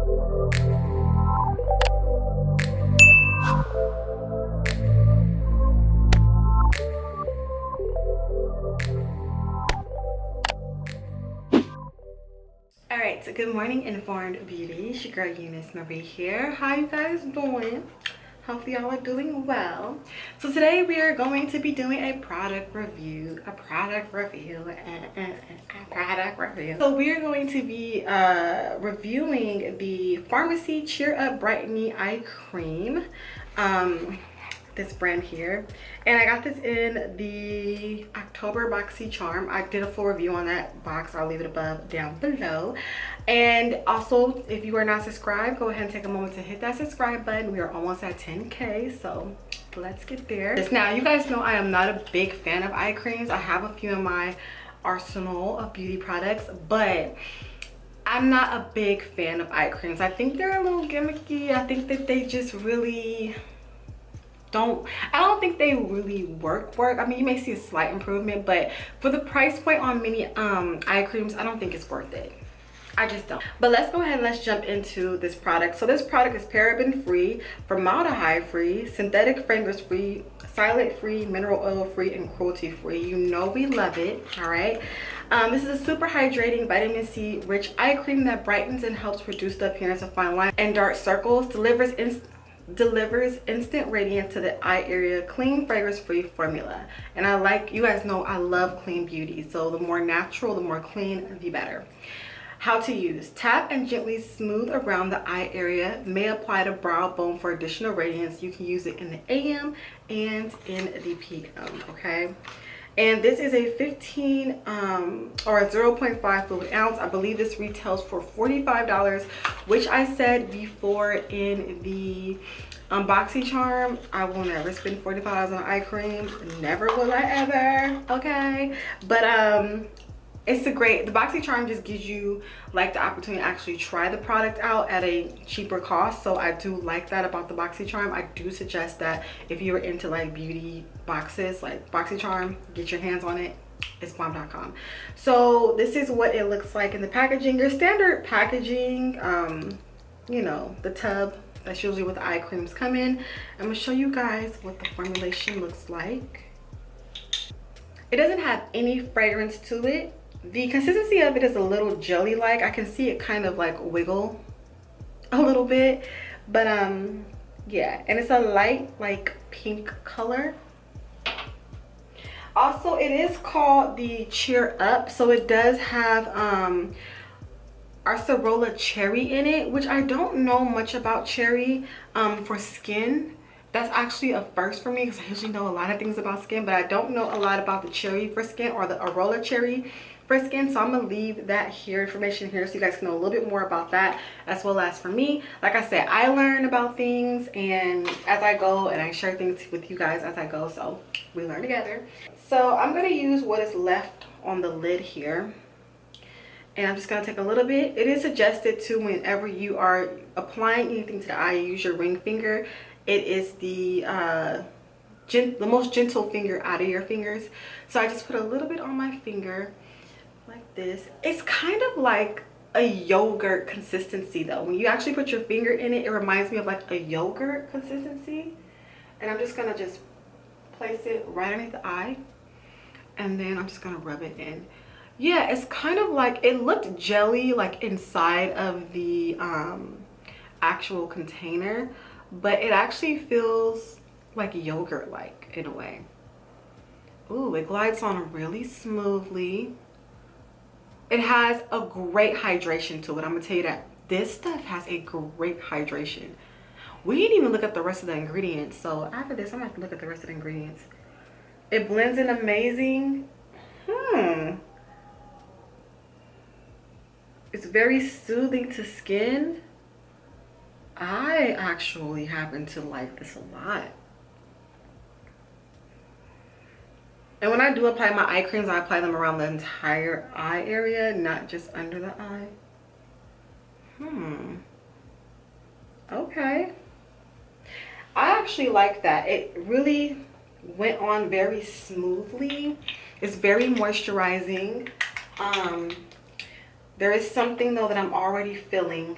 Alright, so good morning, Informed Beauty. It's your girl EuniyceMari here. How you guys doing? Hopefully y'all are doing well. So today we are going to be doing a product review. So we are going to be reviewing the FARMACY Cheer Up Brightening Eye Cream. This brand here, and I got this in the October Boxy Charm. I did a full review on that box. I'll leave it above down below. And also, if you are not subscribed, go ahead and take a moment to hit that subscribe button. We are almost at 10K, so let's get there. Now, you guys know I am not a big fan of eye creams. I have a few in my arsenal of beauty products, but I'm not a big fan of eye creams. I think they're a little gimmicky. I think that they just really I don't think they really work. I mean, you may see a slight improvement, but for the price point on many eye creams, I don't think it's worth it. I just don't. But let's go ahead and let's jump into this product. So this product is paraben free, formaldehyde free, synthetic fragrance free, silent free, mineral oil free, and cruelty free. You know we love it. All right. This is a super hydrating vitamin C rich eye cream that brightens and helps reduce the appearance of fine lines and dark circles, delivers instant radiance to the eye area, clean fragrance free formula. And you guys know I love clean beauty, so the more natural, the more clean, the better. How to use: tap and gently smooth around the eye area, may apply to brow bone for additional radiance. You can use it in the AM and in the PM. Okay, and this is a 15 or a 0.5 fluid ounce. I believe this retails for $45, which I said before in the Boxy Charm, I will never spend $45 on eye cream. Never will I ever. Okay, but it's the Boxy Charm just gives you like the opportunity to actually try the product out at a cheaper cost. So I do like that about the Boxy Charm. I do suggest that if you're into like beauty boxes like Boxy Charm, get your hands on it. It's bomb.com. So this is what it looks like in the packaging. Your standard packaging, you know, the tub. That's usually what the eye creams come in. I'm gonna show you guys what the formulation looks like. It doesn't have any fragrance to it. The consistency of it is a little jelly-like. I can see it kind of like wiggle a little bit, but yeah, and it's a light like pink color. Also, it is called the Cheer Up, so it does have Acerola Cherry in it, which I don't know much about cherry for skin. That's actually a first for me because I usually know a lot of things about skin, but I don't know a lot about the cherry for skin or the Acerola Cherry for skin. So I'm gonna leave that information here so you guys can know a little bit more about that, as well as for me. Like I said, I learn about things and as I go, and I share things with you guys as I go, so we learn together. So I'm gonna use what is left on the lid here, and I'm just gonna take a little bit. It is suggested to, whenever you are applying anything to the eye, use your ring finger. It is the most gentle finger out of your fingers. So I just put a little bit on my finger like this. It's kind of like a yogurt consistency though. When you actually put your finger in it, it reminds me of like a yogurt consistency. And I'm just gonna just place it right underneath the eye, and then I'm just gonna rub it in. Yeah, it's kind of like, it looked jelly like inside of the actual container, but it actually feels like yogurt like in a way. Ooh, it glides on really smoothly. It has a great hydration to it. I'm gonna tell you that this stuff has a great hydration. We didn't even look at the rest of the ingredients, so after this I'm gonna have to look at the rest of the ingredients. It blends in amazing. It's very soothing to skin. I actually happen to like this a lot. And when I do apply my eye creams, I apply them around the entire eye area, not just under the eye. Okay. I actually like that. It really went on very smoothly. It's very moisturizing. There is something though that I'm already feeling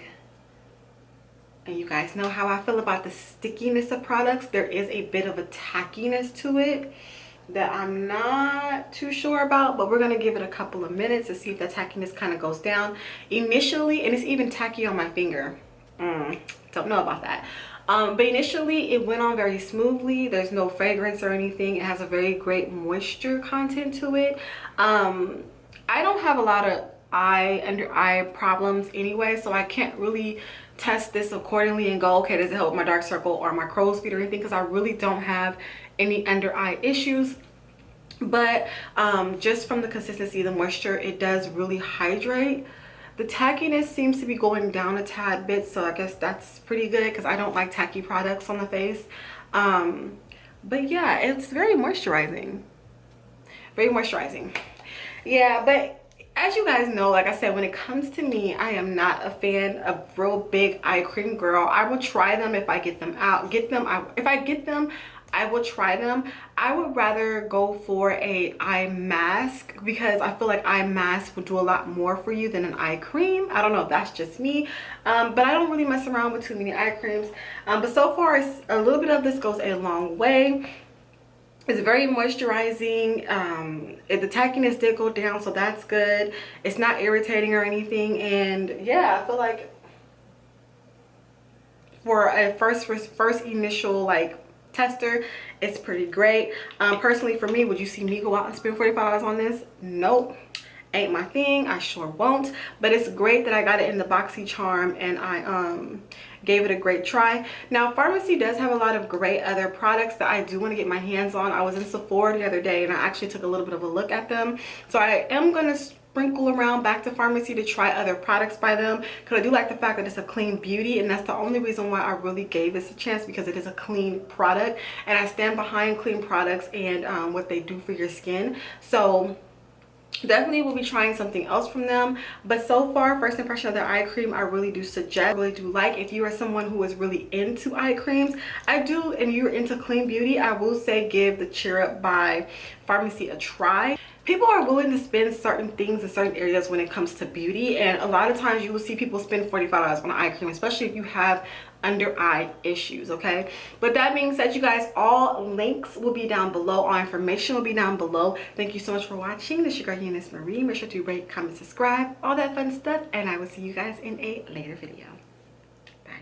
And you guys know how I feel about the stickiness of products. There is a bit of a tackiness to it that I'm not too sure about, but we're gonna give it a couple of minutes to see if the tackiness kind of goes down initially. And it's even tacky on my finger. Don't know about that. But initially it went on very smoothly. There's no fragrance or anything. It has a very great moisture content to it. I don't have a lot of under eye problems anyway, so I can't really test this accordingly and go, okay, does it help with my dark circle or my crow's feet or anything, because I really don't have any under eye issues. But just from the consistency, the moisture, it does really hydrate. The tackiness seems to be going down a tad bit, so I guess that's pretty good because I don't like tacky products on the face. But yeah, it's very moisturizing. Very moisturizing. Yeah, but as you guys know, like I said, when it comes to me, I am not a fan of real big eye cream girl. I will try them if I get them out. If I get them, I will try them. I would rather go for a eye mask because I feel like eye mask would do a lot more for you than an eye cream. I don't know if that's just me, but I don't really mess around with too many eye creams. But so far, a little bit of this goes a long way. It's very moisturizing. The tackiness did go down, so that's good. It's not irritating or anything. And yeah, I feel like for a first initial like tester, it's pretty great. Personally for me, would you see me go out and spend $45 on this? Nope, ain't my thing. I sure won't. But it's great that I got it in the BoxyCharm and I gave it a great try. Now FARMACY does have a lot of great other products that I do want to get my hands on. I was in Sephora the other day and I actually took a little bit of a look at them, so I am going to sprinkle around back to FARMACY to try other products by them, because I do like the fact that it's a clean beauty, and that's the only reason why I really gave this a chance, because it is a clean product and I stand behind clean products and what they do for your skin. So definitely will be trying something else from them. But so far, first impression of their eye cream, I really do suggest, really do like. If you are someone who is really into eye creams, and you're into clean beauty, I will say give the Cheer Up by FARMACY a try. People are willing to spend certain things in certain areas when it comes to beauty, and a lot of times you will see people spend $45 on an eye cream, especially if you have under eye issues. Okay, but that being said, you guys, all links will be down below, all information will be down below. Thank you so much for watching. This is your girl EuniyceMari. Make sure to rate, comment, subscribe, all that fun stuff, and I will see you guys in a later video. Bye.